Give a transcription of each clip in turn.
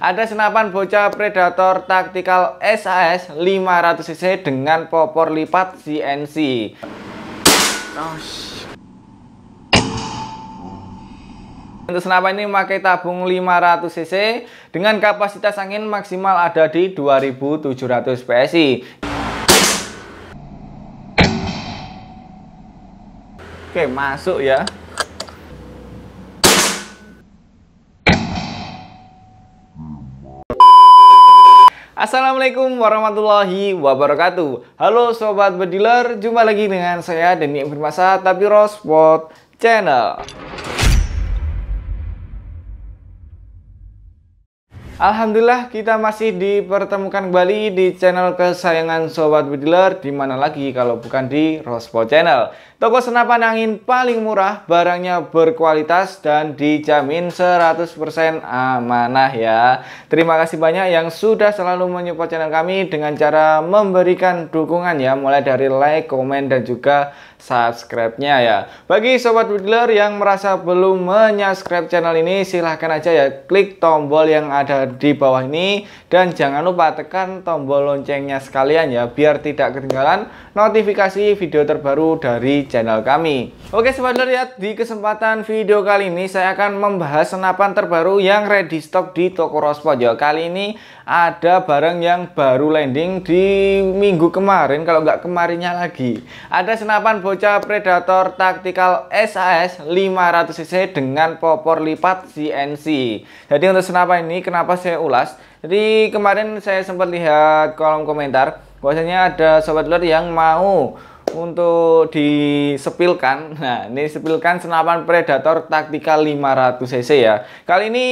Ada senapan bocah Predator Tactical SAS 500cc dengan popor lipat CNC. Untuk senapan ini memakai tabung 500cc dengan kapasitas angin maksimal ada di 2700 PSI. Oke, masuk ya. Assalamualaikum warahmatullahi wabarakatuh. Halo sobat bediler, jumpa lagi dengan saya Denny Firmasa Tapirospot Channel. Alhamdulillah kita masih dipertemukan kembali di channel kesayangan sobat bediler, dimana lagi kalau bukan di Rospot Channel. Toko senapan angin paling murah, barangnya berkualitas dan dijamin 100% amanah ya. Terima kasih banyak yang sudah selalu menyupport channel kami dengan cara memberikan dukungan ya, mulai dari like, komen dan juga subscribe-nya ya. Bagi sobat bediler yang merasa belum menyubscribe channel ini, silahkan aja ya klik tombol yang ada di bawah ini dan jangan lupa tekan tombol loncengnya sekalian ya, biar tidak ketinggalan notifikasi video terbaru dari channel kami. Oke sobat bediler ya, di kesempatan video kali ini saya akan membahas senapan terbaru yang ready stock di toko Rospot ya. Kali ini ada barang yang baru landing di minggu kemarin, kalau nggak kemarinnya lagi. Ada senapan bocah Predator Tactical SAS 500cc dengan popor lipat CNC. Jadi untuk senapan ini kenapa saya ulas? Jadi kemarin saya sempat lihat kolom komentar bahwasanya ada sobat bediler yang mau untuk disepilkan. Nah, ini sepilkan senapan Predator Tactical 500cc ya. Kali ini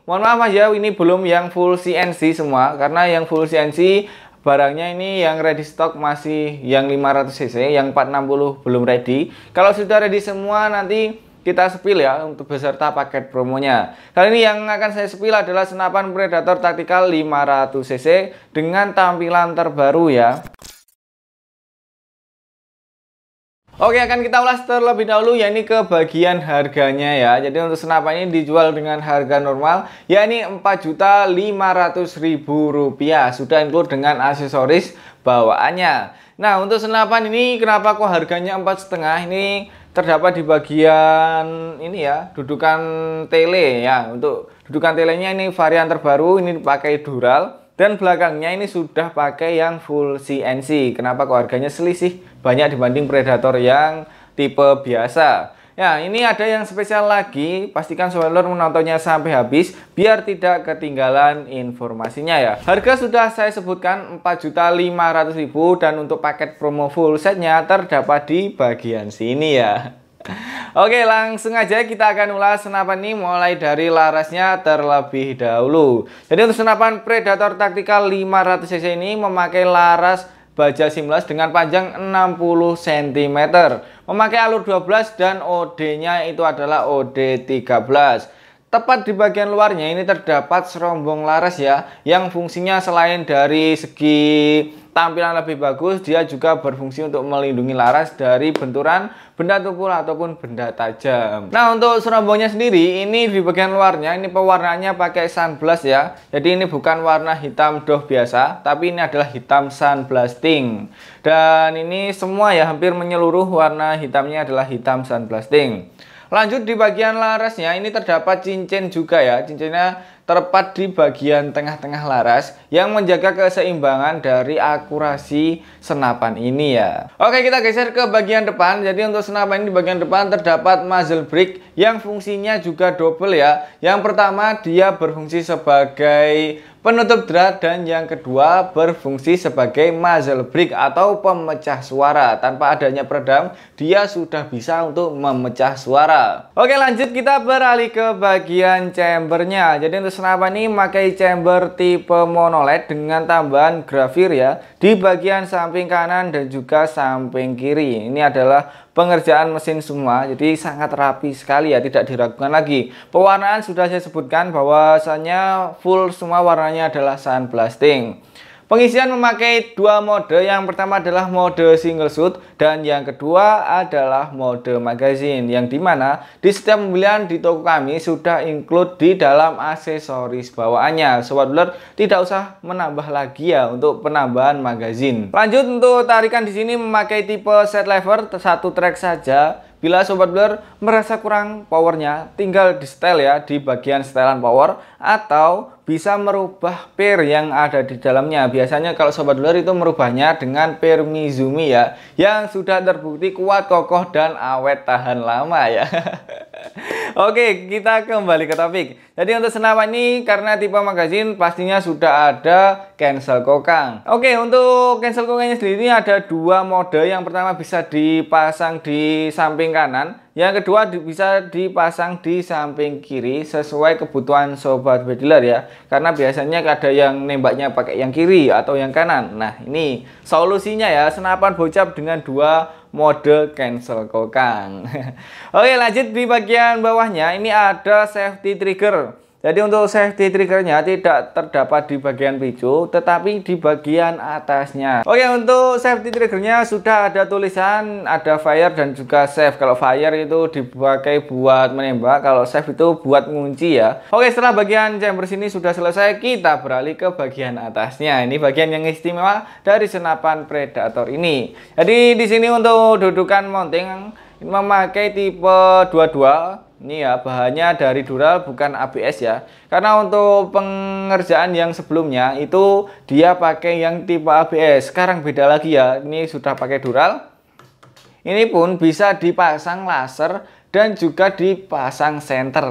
mohon maaf Mas ya, ini belum yang full CNC semua, karena yang full CNC barangnya ini yang ready stock masih yang 500cc, yang 460 belum ready. Kalau sudah ready semua nanti kita sepil ya untuk beserta paket promonya. Kali ini yang akan saya sepil adalah senapan Predator Tactical 500cc dengan tampilan terbaru ya. Oke, akan kita ulas terlebih dahulu ya, ini ke bagian harganya ya. Jadi untuk senapan ini dijual dengan harga normal ya, ini Rp4.500.000, sudah include dengan aksesoris bawaannya. Nah, untuk senapan ini kenapa kok harganya 4,5? Ini terdapat di bagian ini ya, dudukan tele ya. Untuk dudukan telenya ini varian terbaru, ini pakai dural. Dan belakangnya ini sudah pakai yang full CNC. Kenapa kok harganya selisih banyak dibanding Predator yang tipe biasa? Ya, ini ada yang spesial lagi. Pastikan sobat bediler menontonnya sampai habis biar tidak ketinggalan informasinya ya. Harga sudah saya sebutkan Rp4.500.000 dan untuk paket promo full setnya terdapat di bagian sini ya. Oke, langsung aja kita akan ulas senapan ini mulai dari larasnya terlebih dahulu. Jadi untuk senapan Predator Tactical 500cc ini memakai laras baja seamless dengan panjang 60 cm, memakai alur 12 dan OD-nya itu adalah OD 13. Tepat di bagian luarnya ini terdapat serombong laras ya, yang fungsinya selain dari segi tampilan lebih bagus, dia juga berfungsi untuk melindungi laras dari benturan benda tumpul ataupun benda tajam. Nah, untuk serombongnya sendiri ini di bagian luarnya ini pewarnaannya pakai sunblast ya. Jadi ini bukan warna hitam doh biasa, tapi ini adalah hitam sunblasting. Dan ini semua ya hampir menyeluruh warna hitamnya adalah hitam sunblasting. Lanjut di bagian larasnya ini terdapat cincin juga ya. Cincinnya tepat di bagian tengah-tengah laras yang menjaga keseimbangan dari akurasi senapan ini ya. Oke, kita geser ke bagian depan. Jadi untuk senapan ini di bagian depan terdapat muzzle brake yang fungsinya juga double ya. Yang pertama dia berfungsi sebagai penutup drat dan yang kedua berfungsi sebagai muzzle brake atau pemecah suara. Tanpa adanya peredam dia sudah bisa untuk memecah suara. Oke, lanjut kita beralih ke bagian chambernya. Jadi untuk senapan ini memakai chamber tipe monoled dengan tambahan grafir ya di bagian samping kanan dan juga samping kiri. Ini adalah pengerjaan mesin semua, jadi sangat rapi sekali ya, tidak diragukan lagi. Pewarnaan sudah saya sebutkan bahwasanya full semua warnanya adalah sunblasting. Pengisian memakai dua mode, yang pertama adalah mode single shoot dan yang kedua adalah mode magazine, yang dimana di setiap pembelian di toko kami sudah include di dalam aksesoris bawaannya. Sobat Builder tidak usah menambah lagi ya untuk penambahan magazine. Lanjut untuk tarikan di sini memakai tipe set lever satu track saja. Bila Sobat Builder merasa kurang powernya, tinggal di setel ya di bagian setelan power, atau bisa merubah pair yang ada di dalamnya. Biasanya kalau Sobat Builder itu merubahnya dengan pair Mizumi ya, yang sudah terbukti kuat, kokoh, dan awet tahan lama ya. Oke, kita kembali ke topik. Jadi untuk senapan ini karena tipe magazine pastinya sudah ada cancel kokang. Oke, untuk cancel kokangnya sendiri ada dua mode. Yang pertama bisa dipasang di samping kanan, yang kedua bisa dipasang di samping kiri sesuai kebutuhan Sobat Bediler ya. Karena biasanya ada yang nembaknya pakai yang kiri atau yang kanan. Nah, ini solusinya ya, senapan bocap dengan dua mode cancel kokang. Oke, lanjut di bagian bawahnya ini ada safety trigger. Jadi untuk safety triggernya tidak terdapat di bagian picu, tetapi di bagian atasnya. Oke, untuk safety triggernya sudah ada tulisan, ada fire dan juga safe. Kalau fire itu dipakai buat menembak, kalau safe itu buat mengunci ya. Oke, setelah bagian chamber sini sudah selesai, kita beralih ke bagian atasnya. Ini bagian yang istimewa dari senapan Predator ini. Jadi di sini untuk dudukan mounting memakai tipe 22. Ini ya, bahannya dari Dural bukan ABS ya. Karena untuk pengerjaan yang sebelumnya itu dia pakai yang tipe ABS. Sekarang beda lagi ya. Ini sudah pakai Dural. Ini pun bisa dipasang laser dan juga dipasang senter.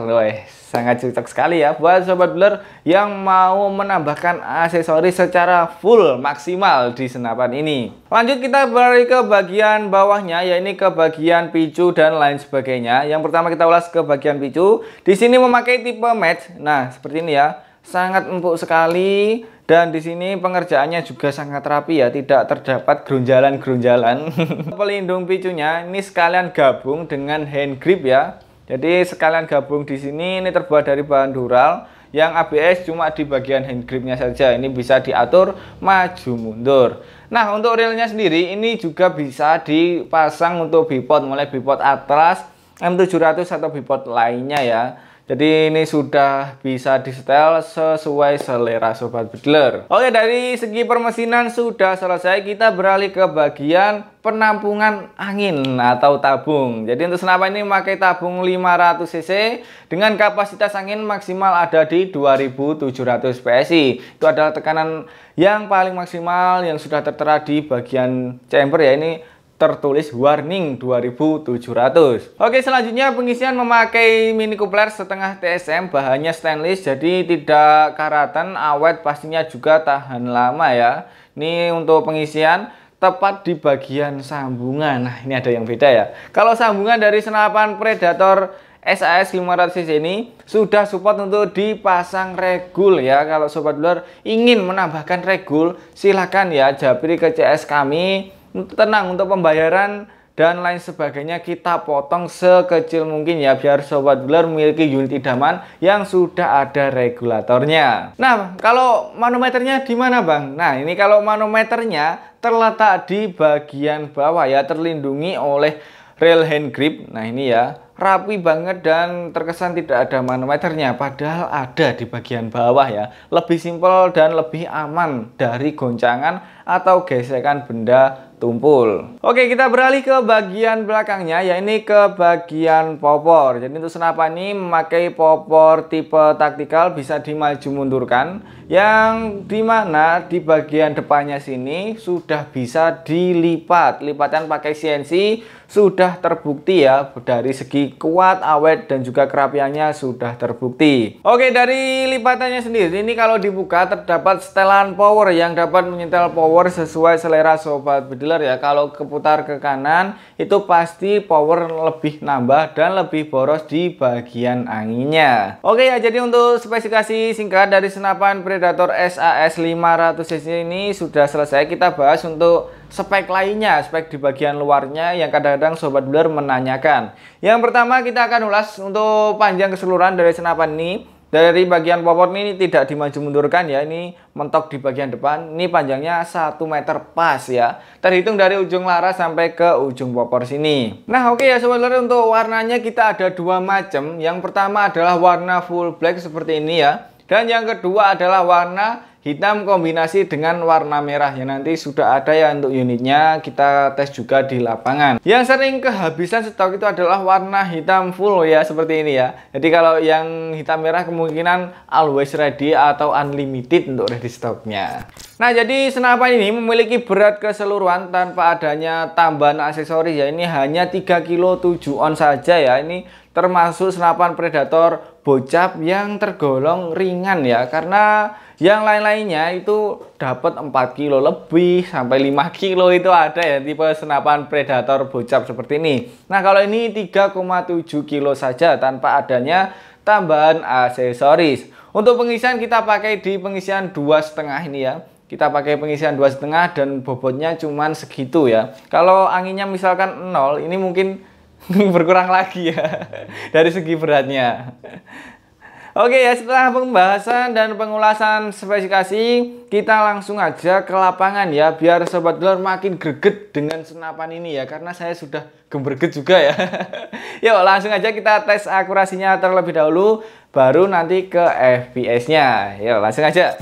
Sangat cocok sekali ya buat Sobat Builder yang mau menambahkan aksesoris secara full maksimal di senapan ini. Lanjut kita beralih ke bagian bawahnya, yaitu ke bagian picu dan lain sebagainya. Yang pertama kita ulas ke bagian picu. Di sini memakai tipe match. Nah, seperti ini ya. Sangat empuk sekali. Dan di sini pengerjaannya juga sangat rapi ya, tidak terdapat gerunjalan-gerunjalan. Pelindung picunya ini sekalian gabung dengan hand grip ya. Jadi sekalian gabung di sini, ini terbuat dari bahan Dural. Yang ABS cuma di bagian hand gripnya saja. Ini bisa diatur maju mundur. Nah, untuk reelnya sendiri ini juga bisa dipasang untuk bipod, mulai bipod Atlas, M700 atau bipod lainnya ya. Jadi ini sudah bisa disetel sesuai selera Sobat Bediler. Oke, dari segi permesinan sudah selesai. Kita beralih ke bagian penampungan angin atau tabung. Jadi untuk senapan ini memakai tabung 500 cc dengan kapasitas angin maksimal ada di 2700 PSI. Itu adalah tekanan yang paling maksimal yang sudah tertera di bagian chamber ya. Ini tertulis warning 2700. Oke, selanjutnya pengisian memakai mini coupler setengah TSM, bahannya stainless jadi tidak karatan, awet, pastinya juga tahan lama ya. Ini untuk pengisian tepat di bagian sambungan. Nah, ini ada yang beda ya. Kalau sambungan dari senapan Predator SAS 500cc ini sudah support untuk dipasang regul ya. Kalau Sobat Builder ingin menambahkan regul, silahkan ya japri ke CS kami. Tenang, untuk pembayaran dan lain sebagainya kita potong sekecil mungkin ya, biar Sobat Builder memiliki unit idaman yang sudah ada regulatornya. Nah, kalau manometernya di mana Bang? Nah, ini kalau manometernya terletak di bagian bawah ya, terlindungi oleh reel hand grip. Nah, ini ya, rapi banget dan terkesan tidak ada manometernya, padahal ada di bagian bawah ya. Lebih simpel dan lebih aman dari goncangan atau gesekan benda tumpul. Oke, kita beralih ke bagian belakangnya, yaitu ke bagian popor. Jadi untuk senapan ini memakai popor tipe taktikal, bisa dimaju mundurkan, yang dimana di bagian depannya sini sudah bisa dilipat. Lipatan pakai CNC sudah terbukti ya, dari segi kuat, awet, dan juga kerapiannya sudah terbukti. Oke, dari lipatannya sendiri ini kalau dibuka terdapat setelan power yang dapat menyetel power sesuai selera Sobat Bediler ya. Kalau keputar ke kanan itu pasti power lebih nambah dan lebih boros di bagian anginnya. Oke ya, jadi untuk spesifikasi singkat dari senapan Predator SAS 500cc ini sudah selesai. Kita bahas untuk spek lainnya, spek di bagian luarnya yang kadang-kadang Sobat Builder menanyakan. Yang pertama kita akan ulas untuk panjang keseluruhan dari senapan ini. Dari bagian popor ini tidak dimaju mundurkan ya, ini mentok di bagian depan. Ini panjangnya 1 meter pas ya, terhitung dari ujung laras sampai ke ujung popor sini. Nah oke ya sobat lur, untuk warnanya kita ada dua macam. Yang pertama adalah warna full black seperti ini ya, dan yang kedua adalah warna hitam kombinasi dengan warna merah ya. Nanti sudah ada ya untuk unitnya, kita tes juga di lapangan. Yang sering kehabisan stok itu adalah warna hitam full ya, seperti ini ya. Jadi kalau yang hitam merah kemungkinan always ready atau unlimited untuk ready stoknya. Nah jadi senapan ini memiliki berat keseluruhan tanpa adanya tambahan aksesoris ya. Ini hanya 3,7 kg saja ya. Ini termasuk senapan predator bocap yang tergolong ringan ya, karena yang lain-lainnya itu dapat 4 kilo lebih sampai 5 kilo itu ada ya, tipe senapan predator bocap seperti ini. Nah kalau ini 3,7 kilo saja tanpa adanya tambahan aksesoris. Untuk pengisian kita pakai di pengisian 2,5 ini ya. Kita pakai pengisian 2,5 dan bobotnya cuman segitu ya. Kalau anginnya misalkan 0, ini mungkin berkurang lagi ya dari segi beratnya. Oke ya, setelah pembahasan dan pengulasan spesifikasi, kita langsung aja ke lapangan ya, biar sobat dulur makin greget dengan senapan ini ya, karena saya sudah gemberget juga ya. Yuk langsung aja kita tes akurasinya terlebih dahulu, baru nanti ke FPS-nya. Yuk langsung aja.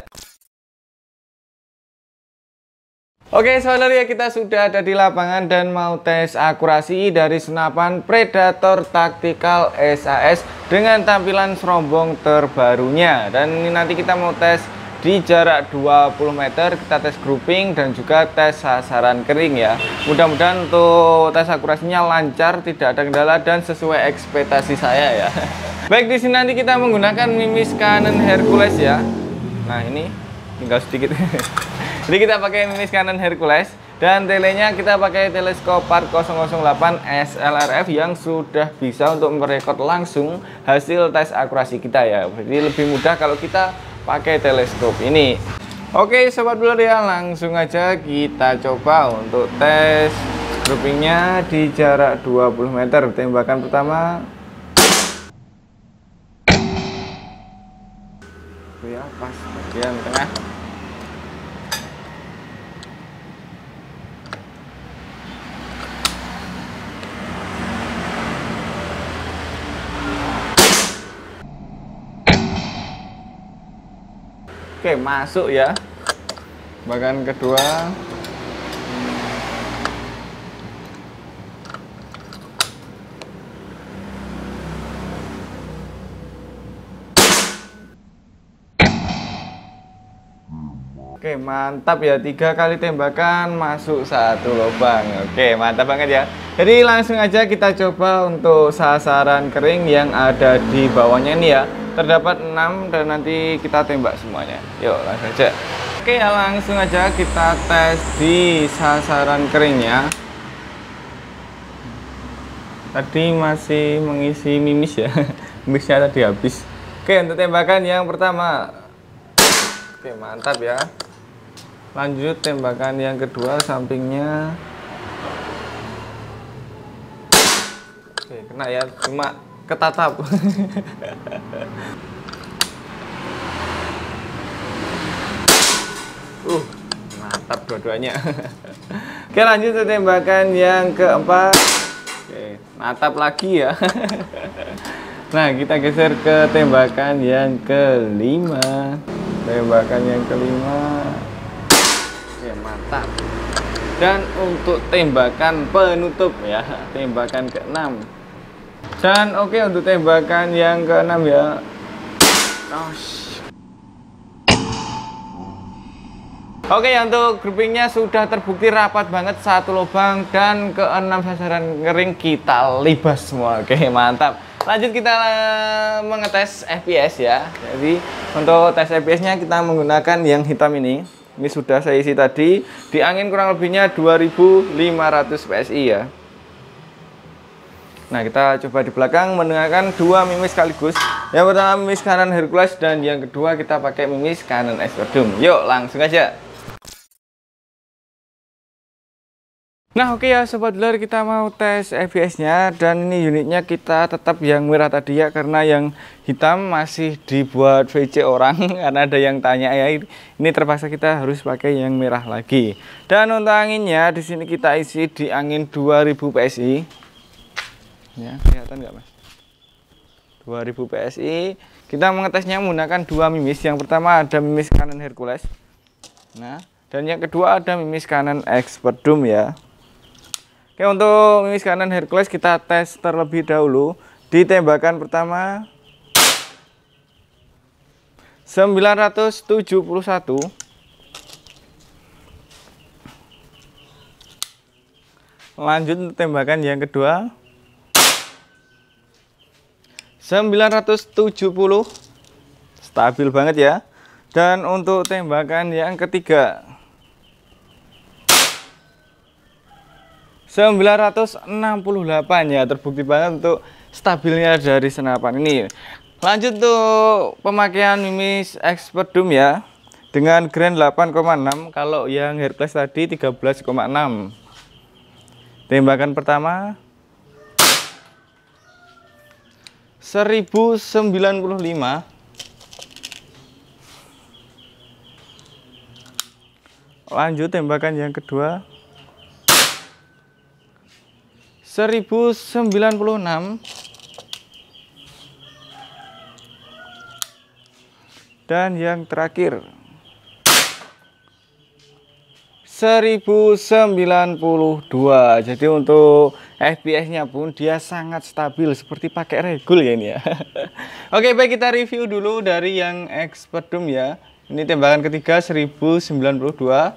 Oke sobat ya, kita sudah ada di lapangan dan mau tes akurasi dari senapan Predator Tactical SAS dengan tampilan serombong terbarunya. Dan ini nanti kita mau tes di jarak 20 meter, kita tes grouping dan juga tes sasaran kering ya. Mudah-mudahan untuk tes akurasinya lancar, tidak ada kendala dan sesuai ekspektasi saya ya. Baik, di sini nanti kita menggunakan mimis Canon Hercules ya. Nah ini tinggal sedikit. Jadi kita pakai mimis Canon Hercules dan telenya kita pakai teleskop Park 008 SLRF yang sudah bisa untuk merekod langsung hasil tes akurasi kita ya. Jadi lebih mudah kalau kita pakai teleskop ini. Oke sobat dulur ya, langsung aja kita coba untuk tes groupingnya di jarak 20 meter. Tembakan pertama. Ya, pas bagian tengah. Oke, masuk ya. Bagian kedua. Oke, mantap ya. 3 kali tembakan masuk 1 lubang. Oke, mantap banget ya. Jadi langsung aja kita coba untuk sasaran kering yang ada di bawahnya ini ya. Terdapat 6 dan nanti kita tembak semuanya. Yuk langsung aja. Oke ya, langsung aja kita tes di sasaran keringnya. Tadi masih mengisi mimis ya. Mimisnya tadi habis. Oke, untuk tembakan yang pertama. Oke, mantap ya. Lanjut tembakan yang kedua, sampingnya. Oke, kena ya, cuma ketatap. Mantap dua-duanya. Oke, lanjut ke tembakan yang keempat. Oke, mantap lagi ya. Nah, kita geser ke tembakan yang kelima. Tembakan yang kelima. Oke, mantap. Dan untuk tembakan penutup ya, tembakan ke-6. Dan oke, untuk tembakan yang ke-6 ya. Oke ya, untuk groupingnya sudah terbukti rapat banget, 1 lubang dan ke-6 sasaran kering kita libas semua. Oke, mantap. Lanjut kita mengetes FPS ya. Jadi untuk tes FPS-nya kita menggunakan yang hitam ini. Ini sudah saya isi tadi. Di angin kurang lebihnya 2500 PSI ya. Nah, kita coba di belakang mendengarkan 2 mimis sekaligus. Yang pertama mimis Canon Hercules dan yang kedua kita pakai mimis Canon Expert Doom. Yuk langsung aja. Nah oke ya sobat dealer, kita mau tes ABS nya, dan ini unitnya kita tetap yang merah tadi ya, karena yang hitam masih dibuat VC orang karena ada yang tanya ya, ini terpaksa kita harus pakai yang merah lagi. Dan untuk anginnya di sini kita isi di angin 2000 PSI ya, kelihatan nggak mas? 2000 PSI. Kita mengetesnya menggunakan dua mimis. Yang pertama ada mimis Canon Hercules, nah, dan yang kedua ada mimis Canon Expert Doom ya. Oke, untuk mimis Canon Hercules kita tes terlebih dahulu. Di tembakan pertama 971. Lanjut untuk tembakan yang kedua 970. Stabil banget ya. Dan untuk tembakan yang ketiga 968 ya, terbukti banget untuk stabilnya dari senapan ini. Lanjut untuk pemakaian mimis Expert Doom ya, dengan grain 8,6. Kalau yang Hercules tadi 13,6. Tembakan pertama 1095. Lanjut tembakan yang kedua 1096. Dan yang terakhir 1092. Jadi untuk FPS nya pun dia sangat stabil seperti pakai regul ya ini ya. Oke, baik, kita review dulu dari yang Expert Doom ya. Ini tembakan ketiga 1092,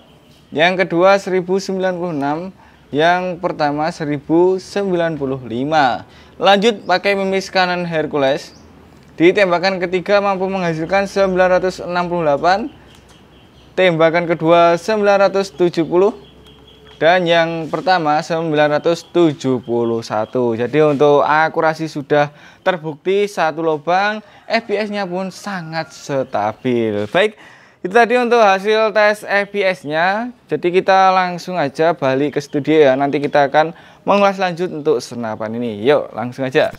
yang kedua 1096, yang pertama 1095. Lanjut pakai mimis Canon Hercules. Di tembakan ketiga mampu menghasilkan 968, tembakan kedua 970, dan yang pertama 971. Jadi untuk akurasi sudah terbukti satu lubang, FPS nya pun sangat stabil. Baik, itu tadi untuk hasil tes ABS nya. Jadi kita langsung aja balik ke studio ya. Nanti kita akan mengulas lanjut untuk senapan ini. Yuk langsung aja.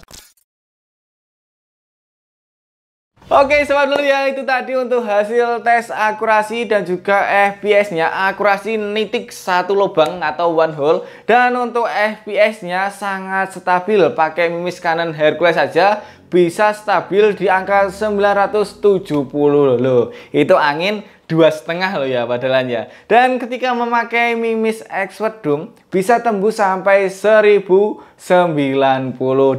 Oke sobat dulu ya, itu tadi untuk hasil tes akurasi dan juga FPS nya. Akurasi nitik satu lubang atau one hole, dan untuk FPS nya sangat stabil. Pakai mimis Canon Hercules saja bisa stabil di angka 970 loh. Itu angin 2,5 loh ya padahalnya. Dan ketika memakai mimis Expert Doom bisa tembus sampai 1090,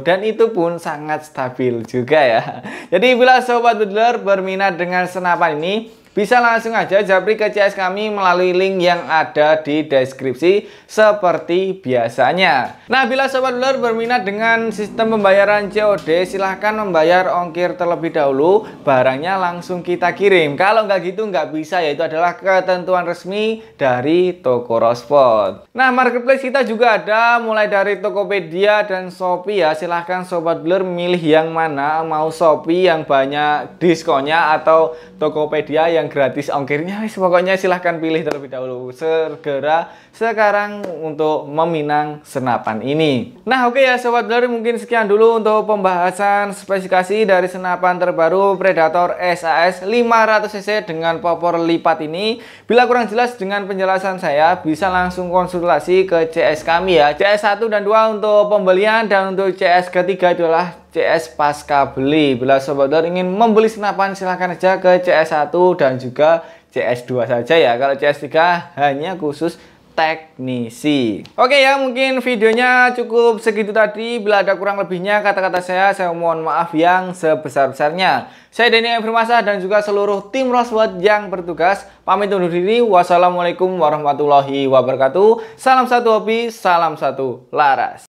dan itu pun sangat stabil juga ya. Jadi bila sobat dealer berminat dengan senapan ini, bisa langsung aja japri ke CS kami melalui link yang ada di deskripsi seperti biasanya. Nah, bila sobat dealer berminat dengan sistem pembayaran COD, silahkan membayar ongkir terlebih dahulu, barangnya langsung kita kirim. Kalau nggak gitu nggak bisa, yaitu adalah ketentuan resmi dari toko Rosport. Nah, marketplace kita juga ada mulai dari Tokopedia dan Shopee ya. Silahkan sobat dealer milih yang mana, mau Shopee yang banyak diskonnya atau Tokopedia yang gratis ongkirnya. Pokoknya silahkan pilih terlebih dahulu. Segera sekarang untuk meminang senapan ini. Nah oke ya sobat dealer, mungkin sekian dulu untuk pembahasan spesifikasi dari senapan terbaru Predator SAS 500cc dengan popor lipat ini. Bila kurang jelas dengan penjelasan saya, bisa langsung konsultasi ke CS kami ya. CS 1 dan 2 untuk pembelian, dan untuk CS ketiga adalah CS pasca beli. Bila sobat dealer ingin membeli senapan, silahkan aja ke CS 1 dan juga CS 2 saja ya. Kalau CS 3 hanya khusus teknisi. Oke ya, mungkin videonya cukup segitu tadi. Bila ada kurang lebihnya kata-kata saya mohon maaf yang sebesar-besarnya. Saya Denny Firmasa dan juga seluruh tim Rosport yang bertugas pamit undur diri. Wassalamualaikum warahmatullahi wabarakatuh. Salam satu hobi, salam satu laras.